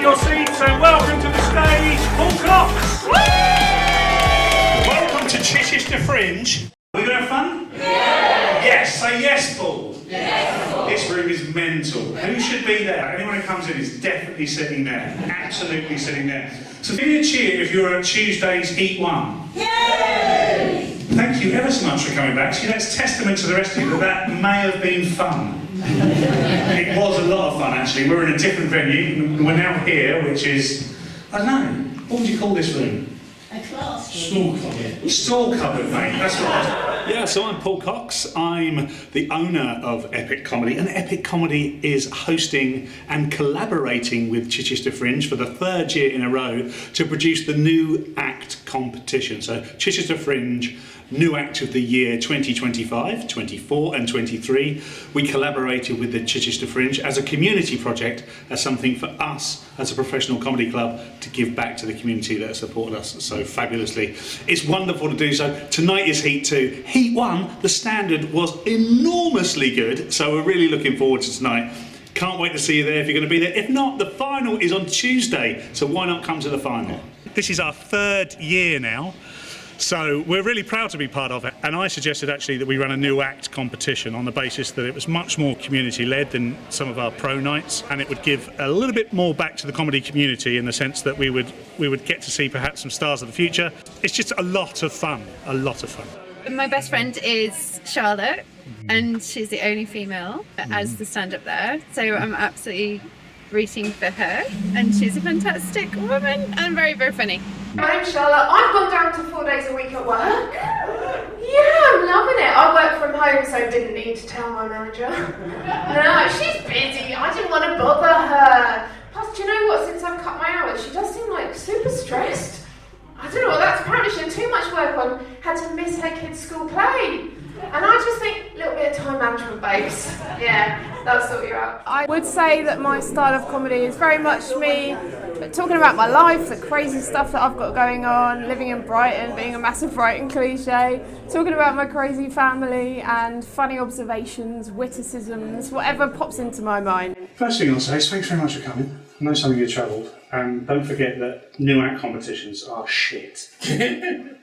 your seats and welcome to the stage, Paul Cox. Welcome to Chichester Fringe. Are we going to have fun? Yeah. Yes, say yes, Paul. Yes, Paul. This room is mental. Who should be there? Anyone who comes in is definitely sitting there. Absolutely sitting there. So give me a cheer if you're at Tuesday's Heat 1. Yay! Thank you ever so much for coming back. See, that's testament to the rest of you that may have been fun. It was a lot of fun, actually. We're in a different venue. We're now here, which is, I don't know, what would you call this room? A classroom. Stall cupboard. Stall cupboard, mate, that's right. Yeah, so I'm Paul Cox. I'm the owner of Epic Comedy, and Epic Comedy is hosting and collaborating with Chichester Fringe for the third year in a row to produce the New Act competition. So Chichester Fringe New Act of the Year 2025, 24 and 23. We collaborated with the Chichester Fringe as a community project, as something for us as a professional comedy club to give back to the community that has supported us so fabulously. It's wonderful to do so. Tonight is Heat 2. Heat 1, the standard was enormously good, so we're really looking forward to tonight. Can't wait to see you there if you're going to be there. If not, the final is on Tuesday, so why not come to the final? This is our third year now. So we're really proud to be part of it, and I suggested actually that we run a New Act competition on the basis that it was much more community-led than some of our pro nights, and it would give a little bit more back to the comedy community in the sense that we would get to see perhaps some stars of the future. It's just a lot of fun, a lot of fun. My best friend is Charlotte, and she's the only female as the stand-up there, so I'm absolutely rooting for her, and she's a fantastic woman and very, very funny. My name's Charlotte. I've gone down to 4 days a week at work. Yeah, I'm loving it. I work from home, so I didn't need to tell my manager. No, she's busy. I didn't want to bother her. Plus, do you know what? Since I've cut my hours, she does seem like super stressed. I don't know what that's. Apparently she had too much work on, had to miss her kids' school play. And I just think, a little bit of time management, babes. Yeah, that'll sort you out. I would say that my style of comedy is very much me talking about my life, the crazy stuff that I've got going on, living in Brighton, being a massive Brighton cliche, talking about my crazy family and funny observations, witticisms, whatever pops into my mind. First thing I'll say is thanks very much for coming. I know some of you travelled, and don't forget that New Act competitions are shit.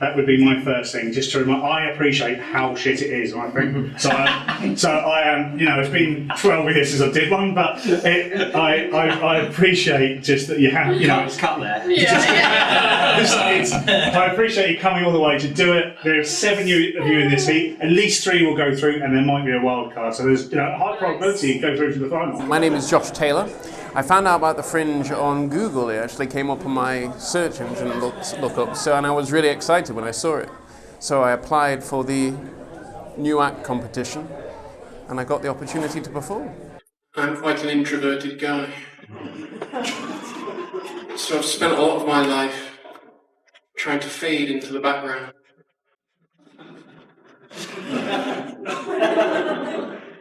That would be my first thing, just to remind. I appreciate how shit it is, I think. So I am, you know, it's been 12 years since I did one, but I appreciate just that you have, you know. It's cut there. I appreciate you coming all the way to do it. There are 7 of you in this heat. At least 3 will go through, and there might be a wild card. So there's, you know, a high probability you go through to the final. My name is Josh Taylor. I found out about the Fringe on Google. It actually came up on my search engine look up, and I was really excited when I saw it. So I applied for the New Act competition, and I got the opportunity to perform. I'm quite an introverted guy, so I've spent a lot of my life trying to fade into the background.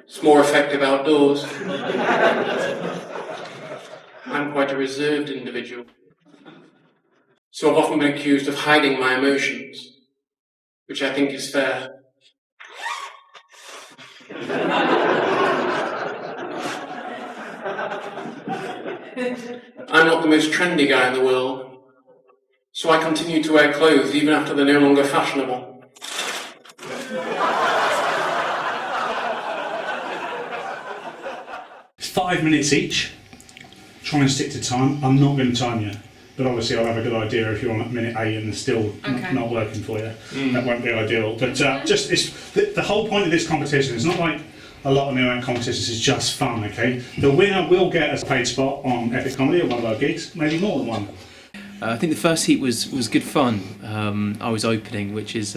It's more effective outdoors. I'm quite a reserved individual, so I've often been accused of hiding my emotions, which I think is fair. I'm not the most trendy guy in the world, so I continue to wear clothes even after they're no longer fashionable. 5 minutes each. Try and stick to time. I'm not going to time you, but obviously I'll have a good idea if you're on at minute 8 and it's still not working for you. That won't be ideal. But just it's, the whole point of this competition is not like a lot of New Act competitions, is just fun, okay? The winner will get a paid spot on Epic Comedy or one of our gigs, maybe more than one. I think the first heat was good fun. I was opening, which is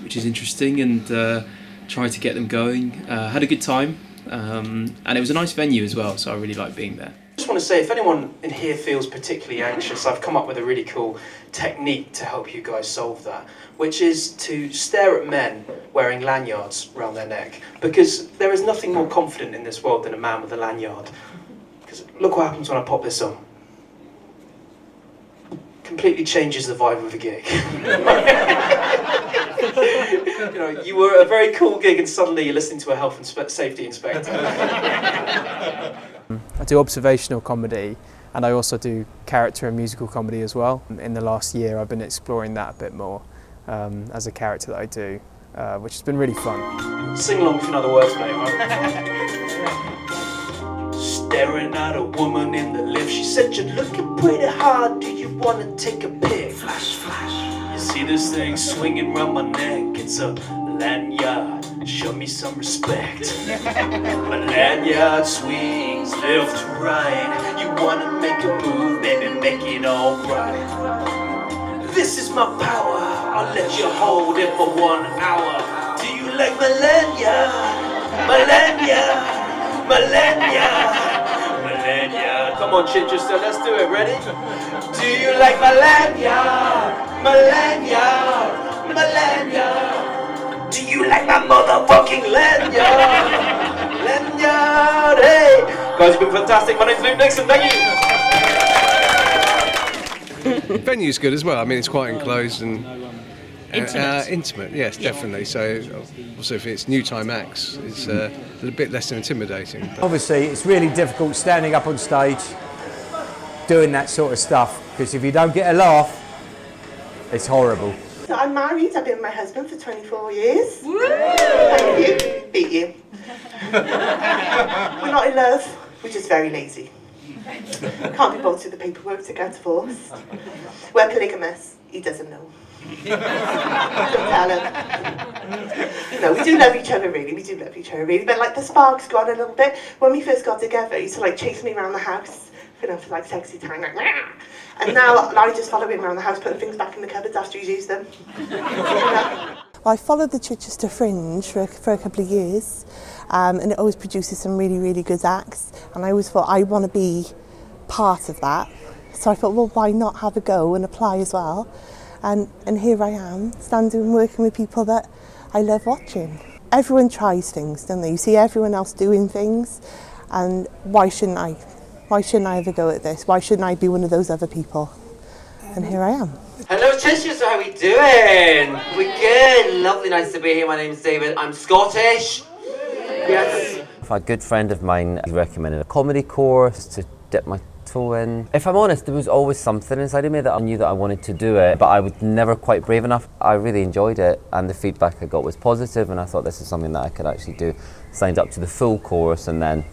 interesting, and tried to get them going. Had a good time. And it was a nice venue as well, so I really liked being there. I just want to say, if anyone in here feels particularly anxious, I've come up with a really cool technique to help you guys solve that, which is to stare at men wearing lanyards around their neck, because there is nothing more confident in this world than a man with a lanyard. Because look what happens when I pop this on. Completely changes the vibe of a gig. You know, you were at a very cool gig and suddenly you're listening to a health and safety inspector. I do observational comedy, And I also do character and musical comedy as well. In the last year I've been exploring that a bit more as a character that I do, which has been really fun. Sing along if you know the words, mate, right? Staring at a woman in the lift, she said, "You're looking pretty hard, do you want to take a pic?" Flash, flash. You see this thing swinging round my neck, it's a lanyard, show me some respect. My lanyard swings left to right, you want to make a move, baby, make it alright. This is my power, I'll let you hold it for 1 hour. Do you like my lanyard? My lanyard, my lanyard. Come on, Chichester, let's do it. Ready? Do you like my lanyard? My lanyard, my lanyard. Do you like my motherfucking lanyard? Lanyard, hey! Guys, you've been fantastic. My name's Luke Nixon, thank you. Venue's good as well. I mean, it's quite enclosed and intimate. Yes, definitely. So, also if it's new time acts, it's a little bit less intimidating. Obviously, it's really difficult standing up on stage, doing that sort of stuff, because if you don't get a laugh, it's horrible. So I'm married. I've been with my husband for 24 years. Woo! Thank you. Beat you. We're not in love. We're just very lazy. Can't be bothered with the paperwork to get divorced. We're polygamous. He doesn't know. Don't tell him. No, we do love each other, really. We do love each other, really. But like the spark's gone a little bit. When we first got together, he used to like chase me around the house, you know, for like sexy time, like, "Nah." And now I just follow him around the house, putting things back in the cupboards after he's used them. Well, I followed the Chichester Fringe for a couple of years, and it always produces some really, really good acts. And I always thought I want to be part of that. So I thought, well, why not have a go and apply as well? And here I am, standing and working with people that I love watching. Everyone tries things, don't they? You see everyone else doing things, and why shouldn't I? Why shouldn't I have a go at this? Why shouldn't I be one of those other people? And here I am. Hello Chichester, how are we doing? We're good, lovely, nice to be here. My name's David, I'm Scottish. Yes. A good friend of mine recommended a comedy course to dip my toe in. If I'm honest, there was always something inside of me that I knew that I wanted to do it, but I was never quite brave enough. I really enjoyed it, and the feedback I got was positive, and I thought this is something that I could actually do. Signed up to the full course, and then,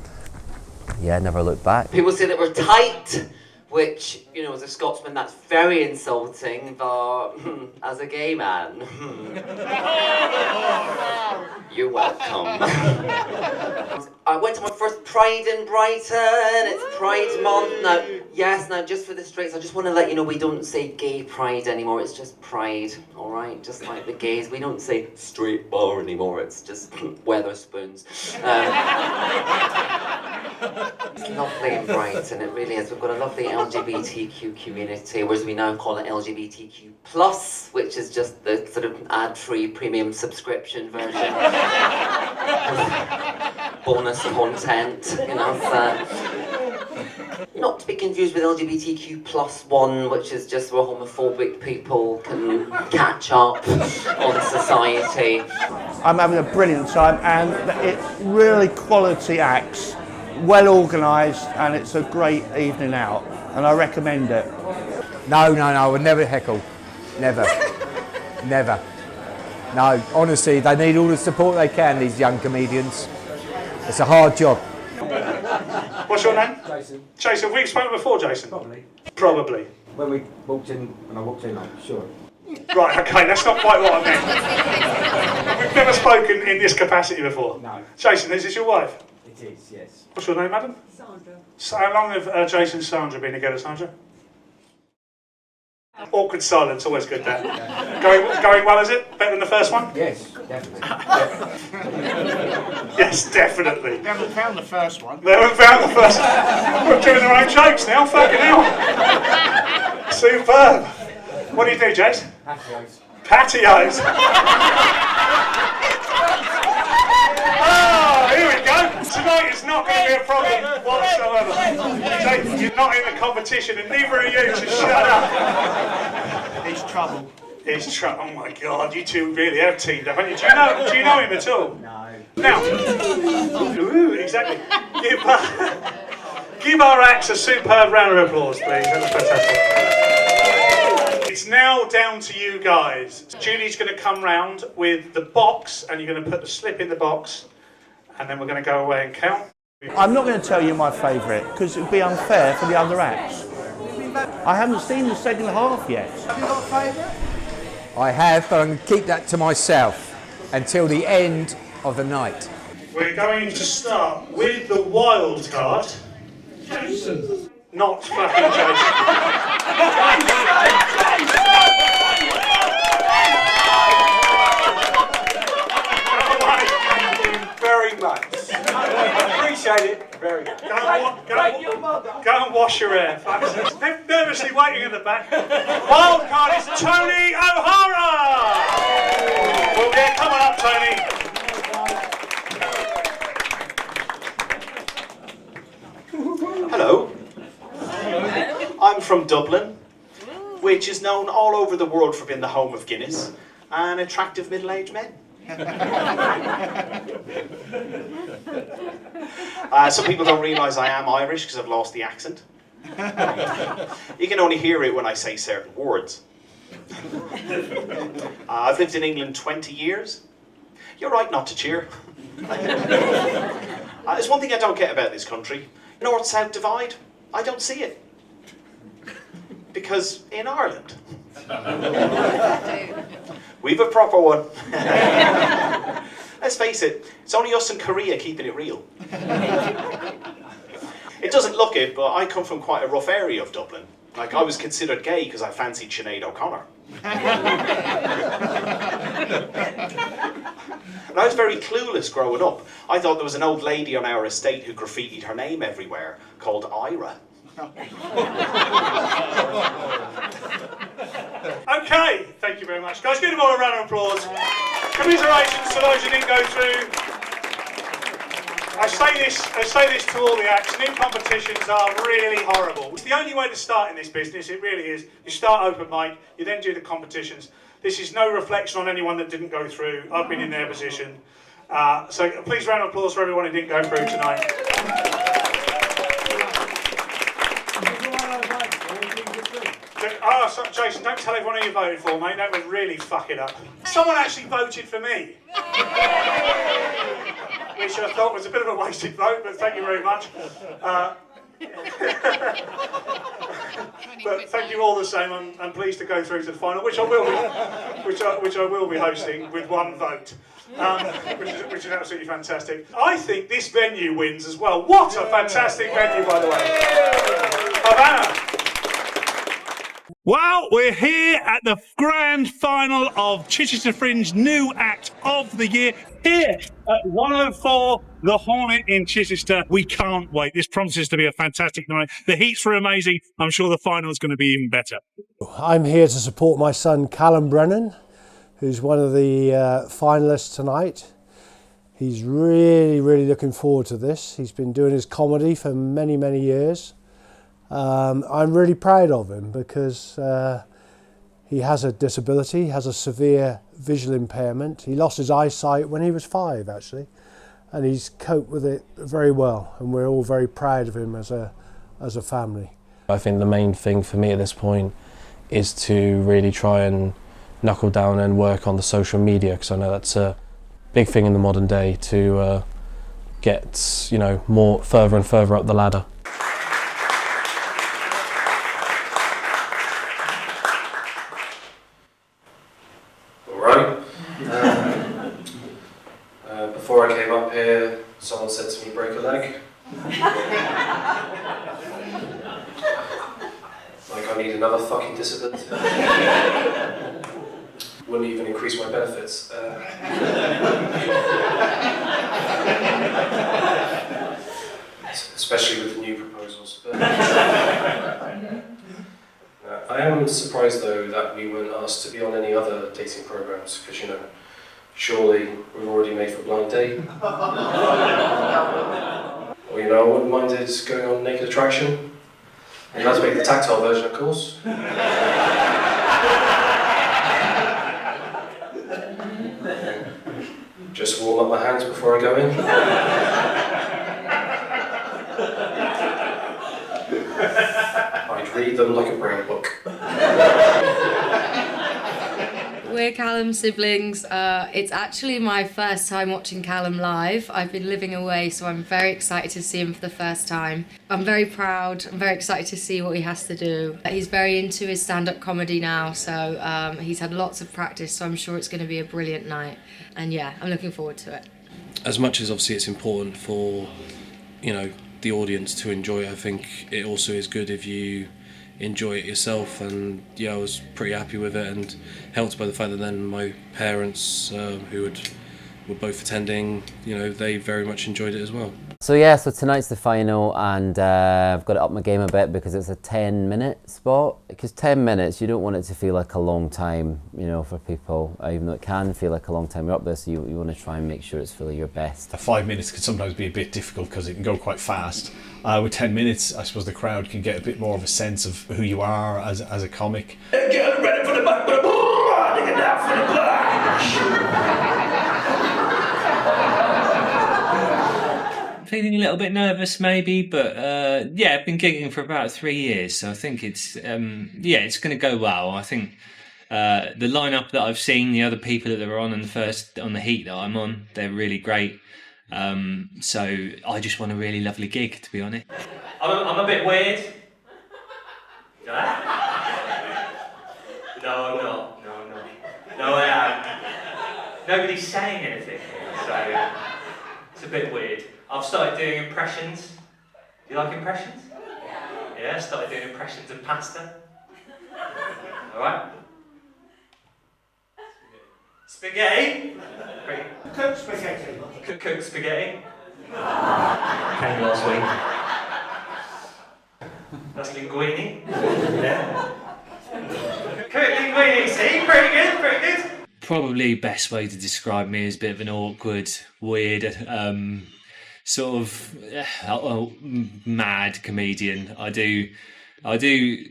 yeah, never looked back. People say that we're tight, which, you know, as a Scotsman, that's very insulting, but as a gay man, you're welcome. I went to my first Pride in Brighton. It's Pride Month now. Yes, now just for the straights, I just want to let you know we don't say gay pride anymore. It's just pride, all right? Just like the gays, we don't say straight bar anymore. It's just Weatherspoons. It's lovely in Brighton, it really is. We've got a lovely LGBTQ community, whereas we now call it LGBTQ+, which is just the sort of ad-free premium subscription version. Bonus content, you know. Not to be confused with LGBTQ+1, which is just where homophobic people can catch up on society. I'm having a brilliant time, and it's really quality acts, well organised, and it's a great evening out, and I recommend it. No, I would never heckle. Never. Never. No, honestly, they need all the support they can, these young comedians. It's a hard job. What's your name? Jason. Jason, have we spoken before, Jason? Probably. Probably. When I walked in, I'm sure. Right, okay, that's not quite what I meant. We've never spoken in this capacity before. No. Jason, is this your wife? It is, yes. What's your name, madam? Sandra. So how long have Jason and Sandra been together, Sandra? Awkward silence, always good that. Going well, is it? Better than the first one? Yes, definitely. Yes, definitely. They haven't found the first one. They haven't found the first one. We're doing their own jokes now, fucking hell. Superb. What do you do, Jace? Patios. Patios. Oh, here we go. Tonight is not going to be a problem whatsoever. Jace, you're not in the competition, and neither are you, so shut up. It's trouble. It's trouble. Oh my God, you two really have teamed up, haven't you? Do you know him at all? No. Now, ooh, exactly. Give our acts a superb round of applause, please. That was fantastic. It's now down to you guys. Julie's going to come round with the box, and you're going to put the slip in the box, and then we're going to go away and count. I'm not going to tell you my favourite because it would be unfair for the other acts. I haven't seen the second half yet. Have you got a favourite? I have, but I'm going to keep that to myself until the end of the night. We're going to start with the wild card. Jason. Not fucking Jason. Very much. I appreciate it very much. Go and wash your hair. They're nervously waiting at the back. Wild card is Tony O'Hara. Well, yeah, come on up, Tony. Hello. I'm from Dublin, which is known all over the world for being the home of Guinness and attractive middle-aged men. Some people don't realise I am Irish because I've lost the accent. You can only hear it when I say certain words. I've lived in England 20 years. You're right not to cheer. There's one thing I don't get about this country. North-South divide, I don't see it. Because in Ireland, we've a proper one. Let's face it, it's only us and Korea keeping it real. It doesn't look it, but I come from quite a rough area of Dublin. Like, I was considered gay because I fancied Sinead O'Connor. And I was very clueless growing up. I thought there was an old lady on our estate who graffitied her name everywhere, called Ira. Okay, thank you very much. Guys, give them all a round of applause. Commiserations to those who didn't go through. I say this to all the acts. New competitions are really horrible. It's the only way to start in this business, it really is. You start open mic, you then do the competitions. This is no reflection on anyone that didn't go through. I've been in their position. So please round of applause for everyone who didn't go through tonight. So, Jason, don't tell everyone who you voted for, mate. That would really fuck it up. Someone actually voted for me. Which I thought was a bit of a wasted vote, but thank you very much. But thank you all the same. I'm pleased to go through to the final, which I will be hosting with one vote, which is absolutely fantastic. I think this venue wins as well. What a fantastic venue, by the way. Havana. Well, we're here at the grand final of Chichester Fringe New Act of the Year, here at 104 The Hornet in Chichester. We can't wait. This promises to be a fantastic night. The heats were amazing. I'm sure the final is going to be even better. I'm here to support my son Callum Brennan, who's one of the finalists tonight. He's really looking forward to this. He's been doing his comedy for many years. I'm really proud of him because he has a disability, he has a severe visual impairment. He lost his eyesight when he was 5 actually, and he's coped with it very well, and we're all very proud of him as a family. I think the main thing for me at this point is to really try and knuckle down and work on the social media, because I know that's a big thing in the modern day to get, you know, more further and further up the ladder. Before I came up here, someone said to me, break a leg. Like I need another fucking disability. Wouldn't even increase my benefits. Especially with the new proposals. I am surprised though that we weren't asked to be on any other dating programs, because you know, surely we've already made for a blind date. Or you know, I wouldn't mind it going on Naked Attraction. And let's make the tactile version, of course. Just warm up my hands before I go in. I'd read them like a brown book. We're Callum's siblings. It's actually my first time watching Callum live. I've been living away, so I'm very excited to see him for the first time. I'm very proud. I'm very excited to see what he has to do. He's very into his stand-up comedy now, so he's had lots of practice, so I'm sure it's going to be a brilliant night. And yeah, I'm looking forward to it. As much as obviously it's important for, you know, the audience to enjoy it, I think it also is good if you enjoy it yourself. And yeah, I was pretty happy with it, and helped by the fact that then my parents, who were both attending, you know, they very much enjoyed it as well. So yeah, so tonight's the final, and I've got to up my game a bit because it's a 10-minute spot. Because 10 minutes, you don't want it to feel like a long time, you know, for people, even though it can feel like a long time. You're up there, so you want to try and make sure it's fully your best. 5 minutes can sometimes be a bit difficult because it can go quite fast. With 10 minutes, I suppose the crowd can get a bit more of a sense of who you are as a comic. Get ready for the back, but dig it down for the bash. Feeling a little bit nervous maybe, but yeah, I've been gigging for about 3 years, so I think it's it's going to go well. I think the lineup that I've seen, the other people that are on the heat that I'm on, they're really great. So I just want a really lovely gig, to be honest. I'm a bit weird. No, I'm not. No, I am. Nobody's saying anything, so it's a bit weird. I've started doing impressions. Do you like impressions? Yeah, I started doing impressions of pasta. Alright? Spaghetti? Cooked spaghetti. Cooked spaghetti. Came last week. That's linguine. Yeah. Cooked linguine, see? Pretty good. Probably best way to describe me is a bit of an awkward, weird, sort of mad comedian. I do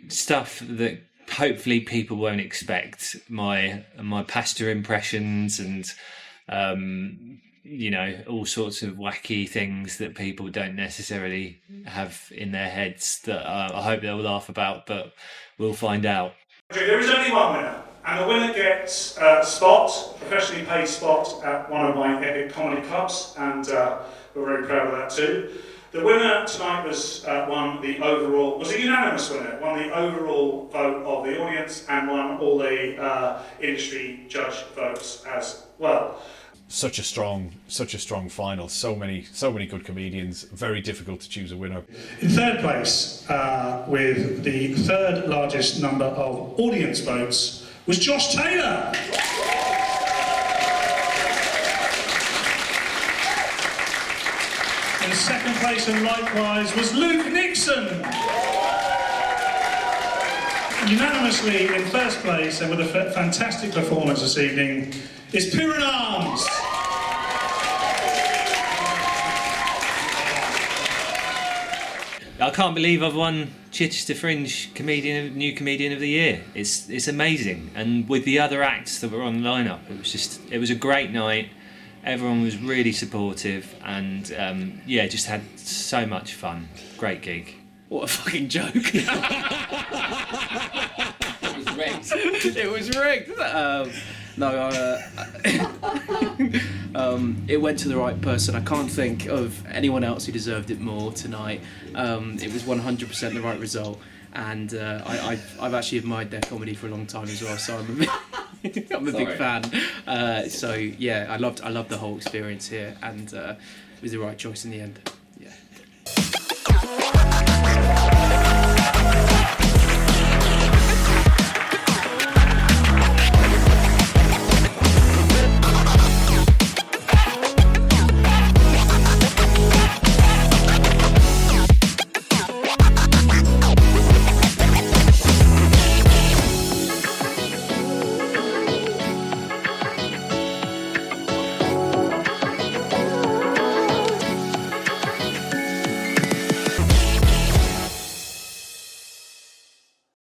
stuff that hopefully people won't expect. My pasta impressions and you know, all sorts of wacky things that people don't necessarily have in their heads that I hope they'll laugh about, but we'll find out. There is only one winner, and the winner gets a spot, professionally paid spot at one of my epic comedy clubs, and we're very proud of that too. The winner tonight was a unanimous winner, won the overall vote of the audience and won all the industry judge votes as well. Such a strong final. So many good comedians. Very difficult to choose a winner. In third place, with the third largest number of audience votes, was Josh Taylor. In second place, and likewise, was Luke Nixon. Unanimously in first place, and with a fantastic performance this evening, is Piran Arms. I can't believe I've won Chichester Fringe New Comedian of the Year. It's amazing, and with the other acts that were on the lineup, it was a great night. Everyone was really supportive, and just had so much fun. Great gig. What a fucking joke! It was rigged. It was rigged. It went to the right person. I can't think of anyone else who deserved it more tonight. It was 100% the right result, and I've actually admired their comedy for a long time as well. So I'm a big fan. So yeah, I loved the whole experience here, and it was the right choice in the end.